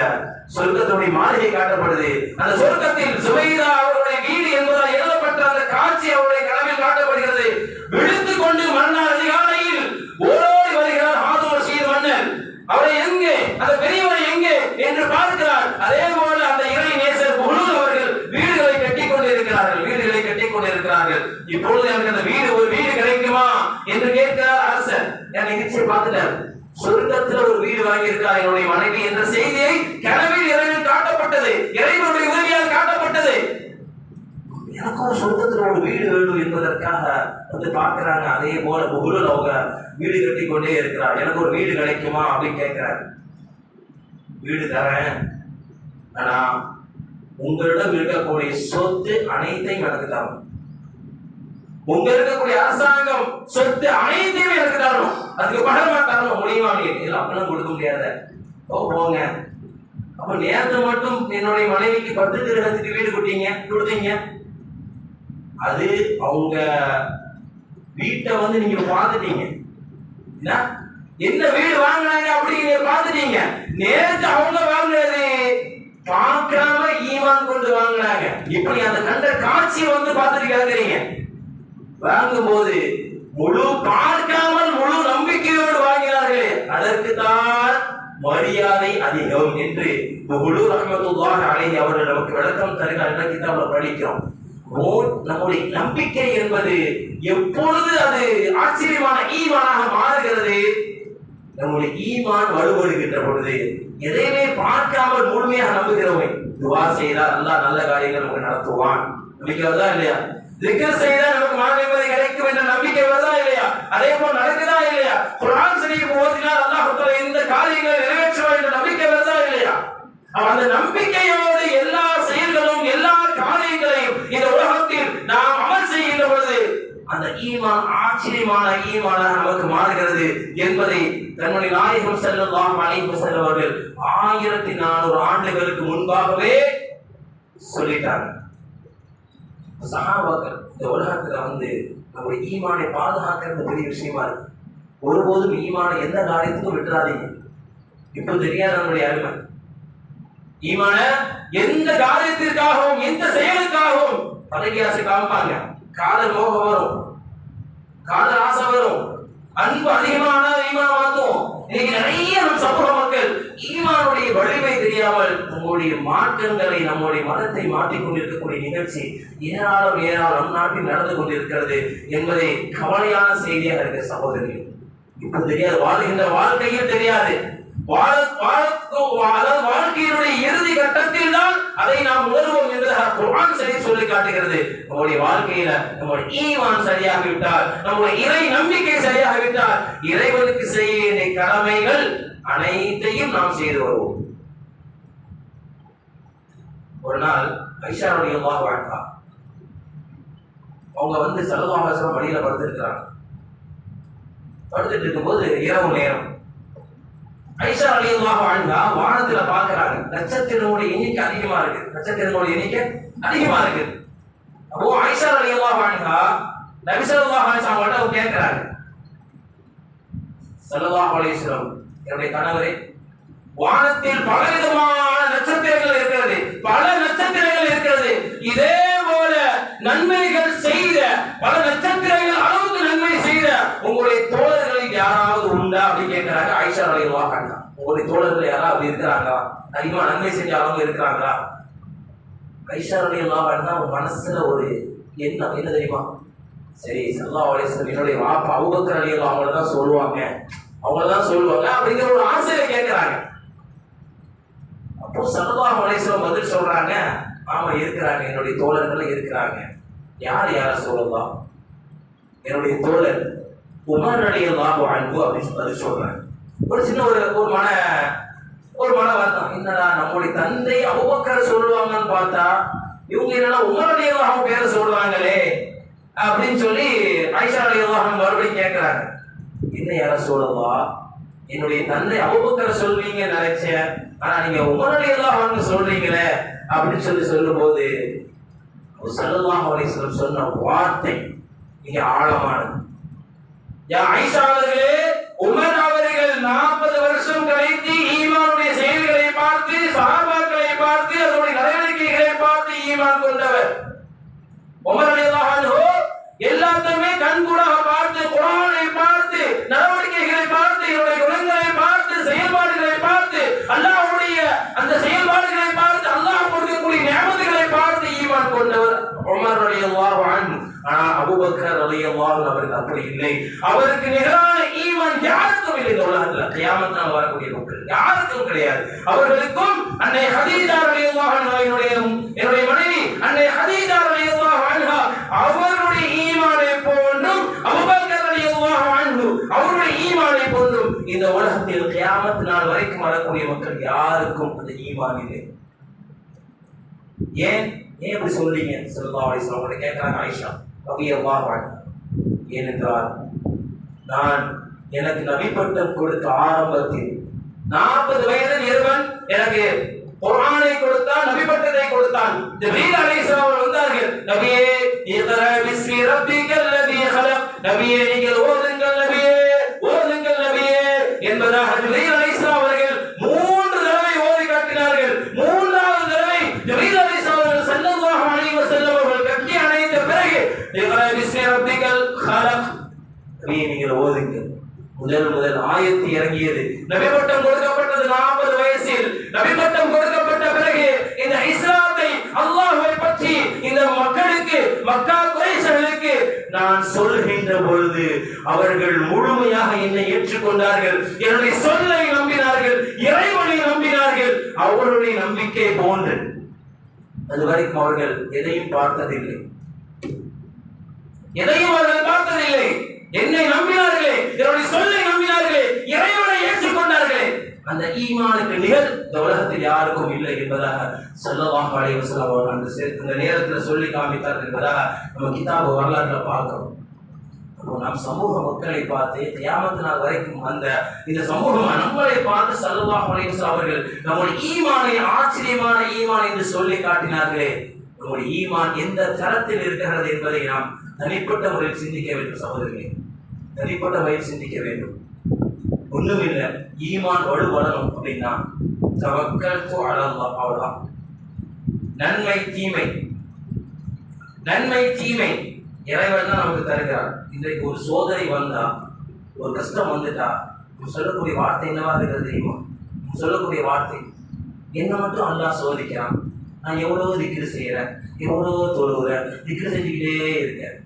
Speaker 1: சொர்க்கத்துடைய மாளிகை காட்டப்படுது. அந்த சொர்க்கத்தில் சுபைதா அவருடைய வீடு என்பதால் எழுதப்பட்ட அந்த காட்சி அவருடைய கனவில் காட்டப்படுகிறது. விழித்துக் கொண்டு மன்னர் அதிகாலையில் ஓடி வருகிறார் ஹாரூன் ரஷீத் மன்னர். அவரை எங்கே, அந்த பெரியவரை எங்கே என்று பார்க்கிறார். அதே போல அந்த இறை நேசர் புஹுலூர் அவர்கள் வீடுகளை கட்டிக் கொண்டிருக்கிறார்கள், வீடுகளை கட்டிக் கொண்டிருக்கிறார்கள். இப்பொழுது எனக்கு அந்த வீடு, ஒரு வீடு கிடைக்குமா என்று கேட்கிறார் அரசர். என் நிகழ்ச்சியை பார்த்துட்டார். சொர்க்கத்துல ஒரு வீடு வாங்கி இருக்கிறார் என்னுடைய மனைவி என்ற செய்தியை கனவில் இறைவன் காட்டப்பட்டது, இறைவனுடைய உதவியால் காட்டப்பட்டது. எனக்கும் சொர்க்கத்துல ஒரு வீடு வேணும் என்பதற்காக வந்து பார்க்கிறாங்க. அதே போல புஹுலூர் அவங்க வீடு கட்டி கொண்டே இருக்கிறார். எனக்கு ஒரு வீடு கிடைக்குமா அப்படின்னு கேட்கிறார். வீடு தரேன், ஆனா உங்களிடம் இருக்கக்கூடிய சொத்து அனைத்தையும் எனக்கு தரணும், உங்க இருக்கக்கூடிய அரசாங்கம் சொத்து அனைத்தையும் எனக்கு தரணும், அதுக்கு பகரமா தரணும். முடியுமா? இல்லை, அப்படிலாம் கொடுக்க முடியாத. போங்க. அப்ப நேரத்தை மட்டும் என்னுடைய மனைவிக்கு 10 திரகத்துக்கு வீடு கொடுத்தீங்க. அது அவங்க வீட்டை வந்து நீங்க பார்த்துட்டீங்க, என்ன வீடு வாங்கினாங்க அப்படின்னு பார்த்துட்டீங்க. நேரத்தை அவங்க வாங்கினது பார்க்காம ஈமான் கொண்டு வாங்கினாங்க. இப்படி அந்த கண்ட காட்சியை வந்து பார்த்துட்டு கேட்கறீங்க. வாங்கும் போது முழு பார்க்காமல் முழு நம்பிக்கையோடு வாங்கினார்களே, அதற்கு தான் மரியாதை அதிகம் என்று புஹுலூர் ரஹ்மத்துல்லாஹி அலைஹி அவர்கள் நமக்கு விளக்கம் தருகிறார். என்ற கிதாபுல படிக்கிறோம். நம்முடைய நம்பிக்கை என்பது எப்பொழுது அது ஆச்சரியமான ஈமானாக மாறுகிறது, நம்முடைய ஈமான் வலுவடுகின்ற பொழுது, எதையுமே பார்க்காமல் முழுமையாக நம்புகிறோமே, துவா செய்தால் அல்லாஹ் நல்ல காரியங்கள் நமக்கு நடத்துவான். நம்பிக்கை வருதா இல்லையா? திக்ர் செய்தா நமக்கு மன நிம்மதி கிடைக்கும் என்ற நம்பிக்கை வருதா இல்லையா? அதே போல் நடக்குதா இல்லையா? குர்ஆன் ஷரீஃப் ஓதினால் அல்லாஹ் தஆலா இந்த காரியங்களை நிறைவேற்றுவார் என்ற நம்பிக்கை வருதா இல்லையா? அந்த நம்பிக்கையோடு எல்லா செயல்களும் எல்லா காரியங்களையும் இந்த உலகத்தில் நாம் அமல் செய்கின்ற பொழுது அந்த ஈமான் ஆச்சரியமான ஈமானாக நமக்கு மாறுகிறது என்பதை தன்னுடைய நாயகம் ஸல்லல்லாஹு அலைஹி வஸல்லம் அவர்கள் 1400 ஆண்டுகளுக்கு முன்பாகவே சொல்லிட்டாங்க. சஹாபாக்கள் இந்த உலகத்துல வந்து நம்முடைய ஈமானை பாதுகாக்கிறது பெரிய விஷயமா இருக்கு. ஒருபோதும் ஈமானை எந்த காரியத்துக்கும் விட்டுறாதீங்க. இப்ப தெரியாது நம்முடைய அருமை. ஈமான எந்த காரியத்திற்காகவும் எந்த செயலுக்காகவும் பதவியாசை காமிப்பாங்க. காதல் மோகம் வரும், காதல் ஆசை வரும், அன்பு அதிகமான ஈமான் மாத்தும். இன்னைக்கு நிறைய நம் சமூக மக்கள் ஈமானுடைய வலிமை தெரியாமல் நம்முடைய மாற்றங்களை, நம்முடைய மதத்தை மாற்றிக் கொண்டிருக்கக்கூடிய நிகழ்ச்சி ஏராளம் நம் நாட்டில் நடந்து கொண்டிருக்கிறது என்பதை கவலையான செய்தியாக இருக்கிற சகோதரர்கள். இப்ப தெரியாது, வாழ்கின்ற வாழ்க்கையில் தெரியாது. வாழ்க்கையினுடைய இறுதி கட்டத்தில் தான் அதை நாம் உணர்வோம் என்று குர்ஆன் ஷரீஃப் சொல்லி காட்டுகிறது. நம்முடைய வாழ்க்கையில நம்முடைய ஈமான் சரியாகிவிட்டால், நம்முடைய இறை நம்பிக்கை சரியாகிவிட்டால், இறைவனுக்கு செய்ய வேண்டிய கடமைகள் அனைத்தையும் நாம் செய்து வருவோம். ஒரு நாள் ஐஷா ரலியல்லாஹு அன்ஹா அவங்க வந்து ஸல்லல்லாஹு அலைஹி வஸல்லம் வழியில படுத்துட்டு இருக்கும்போது இரவு நேரம் ஐஷா ரலியல்லாஹு அன்ஹா வானத்துல பாக்குறாங்க, நட்சத்திரங்களுடைய எண்ணிக்கை அதிகமா இருக்கு, நட்சத்திரங்களுடைய எண்ணிக்கை அதிகமா இருக்கு. அப்போ ஐஷா ரலியல்லாஹு அன்ஹா நபி ஸல்லல்லாஹு அலைஹி வஸல்லம் கிட்ட கேக்குறாங்க, ஸல்லல்லாஹு அலைஹி வஸல்லம், என்னுடைய கணவரே, வானத்தில் பலவிதமான நட்சத்திரங்கள் இருக்கிறது, பல நட்சத்திரங்கள் இருக்கிறது, இதே போல நன்மைகள் செய்த, பல நட்சத்திரங்கள் அளவுக்கு நன்மை செய்த உங்களுடைய தோழர்களில் யாராவது உண்டா அப்படின்னு கேட்கிறாங்க ஆயிஷா ரலியல்லாஹு அன்ஹா. உங்களுடைய தோழர்கள் யாராவது இருக்கிறாங்களா, அதிகமா நன்மை செஞ்ச அவங்க இருக்கிறாங்களா? ஆயிஷா ரலியல்லாஹு அன்ஹா மனசுல ஒரு எண்ணம் என்ன தெரியுமா, சரி ஸல்லல்லாஹு அலைஹி வஸல்லம் என்னுடைய வாப்பா அபூபக்கர் ரலியல்லாஹு அவங்கள தான் சொல்லுவாங்க, அப்படிங்கிற ஒரு ஆசையை கேட்கிறாங்க. அப்போ ஸல்லல்லாஹு அலைஹி வஸல்லம் பதில் சொல்றாங்க, ஆமா இருக்கிறாங்க, என்னுடைய தோழர்கள் இருக்கிறாங்க. யார் யார சொல்லலாம்? என்னுடைய தோழர் உமர் ரலியல்லாஹு அன்ஹு அப்படின்னு பதில் சொல்றாங்க. ஒரு சின்ன ஒரு மன வருத்தம், என்னடா நம்முடைய தந்தை அபூபக்கர் சொல்லுவாங்கன்னு பார்த்தா இவங்க என்னடா உமர் ரலியல்லாஹு பேரை சொல்றாங்களே அப்படின்னு சொல்லி ஆயிஷா ரலியல்லாஹு மறுபடியும் கேட்கிறாங்க, என்ன யார சொல்லலாம், என்னுடைய தந்தை அபூபக்கர் சொல்வீங்க நினைச்சேன், ஆனா நீங்க உமர் ரலியல்லாஹு அன்ஹு சொல்றீங்களே அப்படின்னு சொல்லும் போது ஸல்லல்லாஹு அலைஹி வஸல்லம் சொன்ன வார்த்தை மிக ஆழமானது. யா ஆயிஷா அவர்களே, உமர் அவர்கள் 40 வருஷம் கழித்து ஈமானுடைய செயல்களை பார்த்து, சஹாபாக்களை பார்த்து, அதனுடைய நடவடிக்கைகளை பார்த்து ஈமான் கொண்டவர். உமர் ரலியல்லாஹு அன்ஹு எல்லாத்தையுமே கண்கூடாக பார்த்து, குர்ஆனை பார்த்து, நடவடிக்கைகளை பார்த்து, இவருடைய குணங்களை பார்த்து, செயல்பாடுகளை பார்த்து, அல்லாஹ்வுடைய அந்த செயல்பாடுகளை பார்த்து, அல்லாஹ் கொடுக்கக்கூடிய நியமத்துகளை பார்த்து ஈமான் கொண்டவர் உமர் ரலியல்லாஹு அன்ஹு. ஆனா அபூபக்கர் ரலியல்லாஹு அவருக்கு அப்படி இல்லை. அவருக்கு நிகரான ஈமான் யாருக்கும் இல்லை. இந்த உலகத்துல கியாமத் நாள் வரக்கூடிய மக்கள் யாருக்கும் கிடையாது. அவர்களுக்கும் அன்னை ஹதீஜா ரலியல்லாஹு அன்ஹா, என்னுடைய மனைவி அன்னை ஹதீஜா ரலியல்லாஹு அன்ஹா அவருடைய ஈமானை போன்றும், அபூபக்கர் ரலியல்லாஹு அன்ஹு அவருடைய ஈமானை போன்றும் இந்த உலகத்தில் கியாமத் நாள் வரைக்கும் வரக்கூடிய மக்கள் யாருக்கும் அந்த ஈமான் இல்லை. ஏன் இப்படி சொல்றீங்க? ஸல்லல்லாஹு அலைஹி வஸல்லம் கேட்கிறாங்க ஆயிஷா ரலியல்லாஹு அன்ஹா. ஏனென்றால் நான் எனக்கு நபி பட்டம் கொடுத்த ஆரம்பத்தில் 40 வயதில் இருவன் எனக்கு குர்ஆனை கொடுத்தான், நபி பட்டத்தை கொடுத்தான். ஜிப்ரீல் அலைஹிஸ்ஸலாம் வந்தார்கள், நபியே இக்ரா பிஸ்மி ரப்பிக்கல் லதீ ஹலக், நபியே நீங்கள் ஓதுங்கள் நபியே, ஓதுங்கள் நபியே என்பதாக ஜிப்ரீல் அலைஹிஸ்ஸலாம் அவர்கள் 3 தடவை ஓதி காட்டினார்கள். 3வது தடவை ஜிப்ரீல் அலைஹிஸ்ஸலாம் அவர்கள் ஸல்லல்லாஹு அலைஹி வஸல்லம் அவர்கள் கட்டி அணைத்த பிறகு இக்ரா பிஸ்மி ரப்பிக்கல் ஹலக், நபியே நீங்கள் ஓதுங்கள். முதல் ஆயத்து இறங்கியது. நபி பட்டம் கொடுக்கப்பட்டது 40 வயசில். நபி பட்டம் கொடுக்கப்பட்ட பிறகு இந்த இஸ்லாத்தை, அல்லாஹ்வை பற்றி இந்த மக்களுக்கு, மக்கா குறைஷர்களுக்கு நான் சொல்கின்ற பொழுது அவர்கள் முழுமையாக என்னை ஏற்றுக்கொண்டார்கள், என்னுடைய சொல்லை நம்பினார்கள், இறைவனை நம்பினார்கள். அவர்களுடைய நம்பிக்கை போன்று அதுவரைக்கும் அவர்கள் எதையும் பார்த்ததில்லை, என்னை நம்பினார்களே, என்னுடைய சொல்லை நம்பினார்களே, இறைவனை ஏற்றுக்கொண்டார்களே. அந்த ஈமானுக்கு நிகர் இந்த உலகத்தில் யாருக்கும் இல்லை என்பதாக ஸல்லல்லாஹு அலைஹி வஸல்லம் அவர்கள் அந்த நேரத்தில் சொல்லி காமித்தார்கள் என்பதாக நம்ம கிதாபு வரலாற்றை பார்க்கிறோம். நாம் சமூக மக்களை பார்த்து கியாமத் நாள் வரைக்கும் இந்த சமூகம் நம்மளை பார்த்து ஸல்லல்லாஹு அலைஹி வஸல்லம் அவர்கள் நம்முடைய ஈமானை ஆச்சரியமான ஈமான் என்று சொல்லி காட்டினார்களே. நம்முடைய ஈமான் எந்த தரத்தில் இருக்கிறது என்பதை நாம் தனிப்பட்ட முறையில் சிந்திக்க வேண்டும் சகோதரர்களே, தனிப்பட்ட முறையில் சிந்திக்க வேண்டும். ஒண்ணுமில்லை, ஈமான் வலுவளணும் அப்படின்னா தவக்கல்து அலல்லாஹ், அவ்வளவுதான். நன்மை தீமை இறைவன் தான் நமக்கு தருகிறார். இன்றைக்கு ஒரு சோதனை வந்தா, ஒரு கஷ்டம் வந்துட்டா, சொல்லக்கூடிய வார்த்தை என்னவா இருக்கிறது தெரியுமா? சொல்லக்கூடிய வார்த்தை, என்ன மட்டும் அல்லாஹ் சோதிக்கிறான், நான் எவ்வளவு திக்ரு செய்யறேன், எவ்வளவு தொழுகிறேன், திக்ரு செஞ்சுக்கிட்டே இருக்கேன்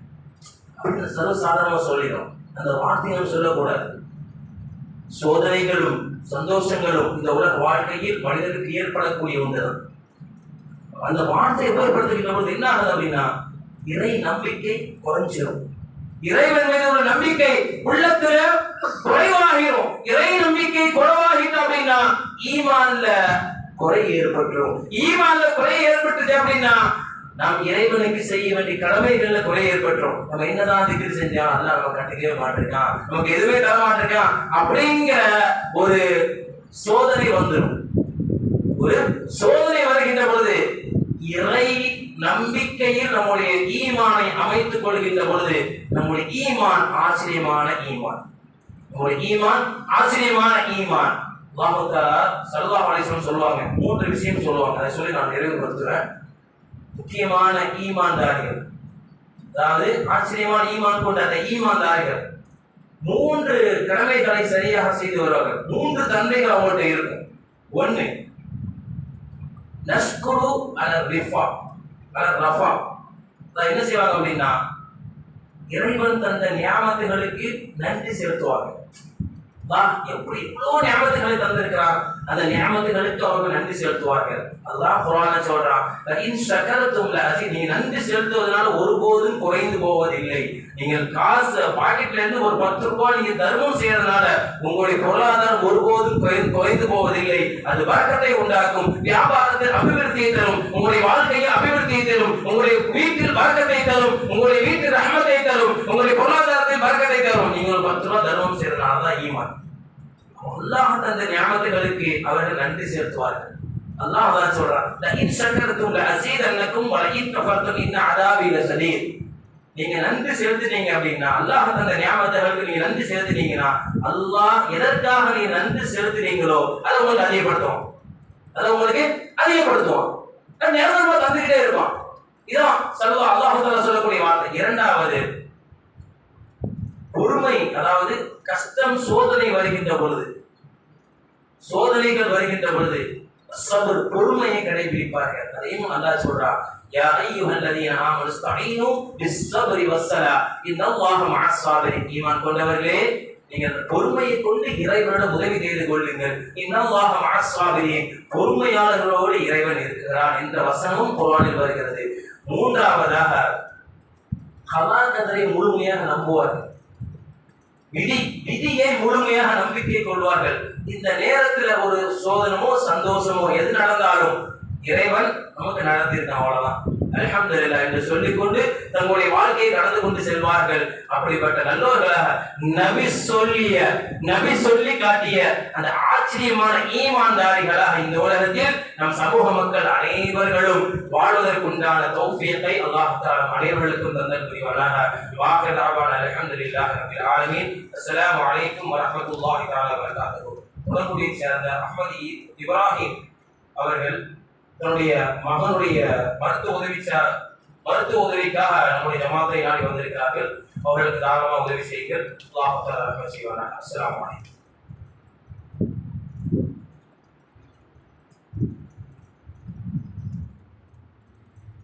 Speaker 1: அப்படின்னு சர்வசாதாரணமா சொல்லிடும். அந்த வார்த்தையும் சொல்லக்கூடாது. சோதனைகளும் சந்தோஷங்களும் இந்த உலக வாழ்க்கையில் மனிதனுக்கு ஏற்படக்கூடிய ஒன்றுதான். அந்த வார்த்தையை பயன்படுத்துகின்ற பொழுது என்ன ஆகுது அப்படின்னா, இறை நம்பிக்கை குறைஞ்சிடும். இறைவன் மீது உள்ள நம்பிக்கை உள்ளத்துல குறைவாகிடும். இறை நம்பிக்கை குறைவாகிட்டோம் அப்படின்னா ஈமான்ல குறை ஏற்பட்டுரும். ஈமான்ல குறை ஏற்பட்டுச்சு அப்படின்னா நாம் இறைவனுக்கு செய்ய வேண்டிய கடமைகள்ல குறை ஏற்பட்டுரும். நம்ம என்னதான் திக்ர் செஞ்சோம், அதெல்லாம் நம்ம கண்டுக்கவே மாட்டிருக்கான், நமக்கு எதுவுமே தர மாட்டிருக்கான் அப்படிங்கிற ஒரு சோதனை வந்துடும். ஒரு சோதனை வருகின்ற பொழுது இறை நம்பிக்கையில் நம்முடைய ஈமானை அமைத்துக் கொள்கின்ற பொழுது நம்முடைய ஈமான் ஆச்சரியமான ஈமான், நம்முடைய ஈமான் ஆச்சரியமான ஈமான். அல்லாஹ் தஆலா ஸல்லல்லாஹு அலைஹி வஸல்லம் சொல்லுவாங்க, 3 விஷயம் சொல்லுவாங்க. அதை சொல்லி நான் நிறைவுபடுத்துறேன். முக்கியமான ஈமான்தாரிகள், அதாவது ஆச்சரியமான ஈமான் கொண்ட அந்த ஈமான்தாரிகள் 3 கடமைகளை சரியாக செய்து வருவார்கள். 3 தன்மைகள் அவங்கள்ட்ட இருக்கும். 1 நஷ்குரு அல ரிஃபா அல ரஃபா. என்ன செய்வாங்க அப்படின்னா, இறைவன் தந்த நியாமத்துகளுக்கு நன்றி செலுத்துவாங்க. எப்படி இவ்வளவு நியாமத்துகளை தந்திருக்கிறார், அந்த நியாமத்துகளுக்கு அவர்கள் நன்றி செலுத்துவார்கள். அல்லாஹ் குர்ஆன்ல சொல்றான், இன் ஷகரதும் லஅஸீத், நீங்க நன்றி செலுத்துவதனால ஒருபோதும் குறைந்து போவதில்லை. நீங்கள் காசு பாக்கெட்ல இருந்து ஒரு 10 ரூபாய் நீங்க தர்மம் செய்யறதுனால உங்களுடைய பொருளாதாரம் ஒருபோதும் குறைந்து போவதில்லை. அது பரக்கத்தை உண்டாக்கும், வியாபாரத்தில் அபிவிருத்தியை தரும், உங்களுடைய வாழ்க்கையில் அபிவிருத்தியை தரும், உங்களுடைய வீட்டில் பரக்கத்தை தரும், உங்களுடைய வீட்டில் ரஹ்மத்தை தரும், உங்களுடைய பொருளாதாரத்தில் பரக்கத்தை தரும். நீங்க ஒரு 10 ரூபாய் தர்மம் செய்யறதுனால தான் ஈமான். அல்லாஹ் தந்த நியாமத்துகளுக்கு அவர்கள் நன்றி செலுத்துவார்கள். அல்லாஹ் தான் சொல்றான், லஇன் ஷக்கர்தும் லஅஸீதன்னகும் வலஇன் கஃபர்தும் இன் அஸாபி லஸதீத். நீங்க நன்றி செலுத்தினீங்க அப்படின்னா, அல்லாஹ் தந்த நியாமத்துகளுக்கு நீங்க நன்றி செலுத்தினீங்கன்னா, அல்லாஹ் எதற்காக நீ நன்றி செலுத்தினீங்களோ அதை உங்களுக்கு அதிகப்படுத்தும், அதை உங்களுக்கு அதிகப்படுத்துவான். நிரந்தரமா தந்துகிட்டே இருப்பான். இதான் ஸல்லல்லாஹு அல்லாஹ் தஆலா சொல்லக்கூடிய வார்த்தை. இரண்டாவது பொறுமை, அதாவது கஷ்டம் சோதனை வருகின்ற பொழுது, சோதனைகள் வருகின்ற பொழுது சபர், பொறுமையை கடைபிடிப்பார்கள். அதையும் அல்லாஹ் சொல்றான், யா அய்யுஹல்லதீன ஆமனு இஸ்தஈனு பிஸ்ஸப்ரி வஸ்ஸலா இன்னல்லாஹ மஅஸ் ஸாபிரீன். ஈமான் கொண்டவர்களே, நீங்கள் பொறுமையை கொண்டு இறைவனிடம் உதவி செய்து கொள்ளுங்கள். இன்னல்லாஹ மஅஸ் ஸாபிரீன், பொறுமையாளர்களோடு இறைவன் இருக்கிறான் என்ற வசனமும் குர்ஆனில் வருகிறது. மூன்றாவதாக கலா கதரை முழுமையாக நம்புவார்கள். விதியை முழுமையாக நம்பிக்கை கொள்வார்கள். இந்த நேரத்துல ஒரு சோதனமோ சந்தோஷமோ எது நடந்தாலும் இறைவன் நமக்கு நடந்திருக்கான், அவ்வளவுதான், அல்ஹம்துலில்லாஹ் என்று சொல்லிக்கொண்டு தங்களுடைய வாழ்க்கையை கடந்து கொண்டு செல்வார்கள். அப்படிப்பட்ட நல்லோர்களாக நபி சொல்லி காட்டிய அந்த ஆச்சரியமான ஈமான்தாரிகளாக இந்த உலகத்தில் நம் சமூக மக்கள் அனைவர்களும் வாழ்வதற்குண்டான தௌஃபீகை அல்லாஹ் தஆலா அனைவர்களுக்கும் தந்தல் புரிவானாக. வாஹிர் தஅவானா அல்ஹம்துலில்லாஹி ரப்பில் ஆலமீன். அஸ்ஸலாமு அலைக்கும் வரஹ்மத்துல்லாஹி தஆலா வபரகாத்துஹு. உடன்குடியை சேர்ந்த அஹ்மதி இப்ராஹிம் அவர்கள் தன்னுடைய மகனுடைய மருத்துவ உதவிக்காக நம்முடைய ஜமாத்தை நாடி வந்திருக்கிறார்கள். அவர்களுக்கு தாராளமாக உதவி செய்யுங்கள். அல்லாஹ் தஆலா செய்வானாக. அஸ்ஸலாமு அலைக்கும்.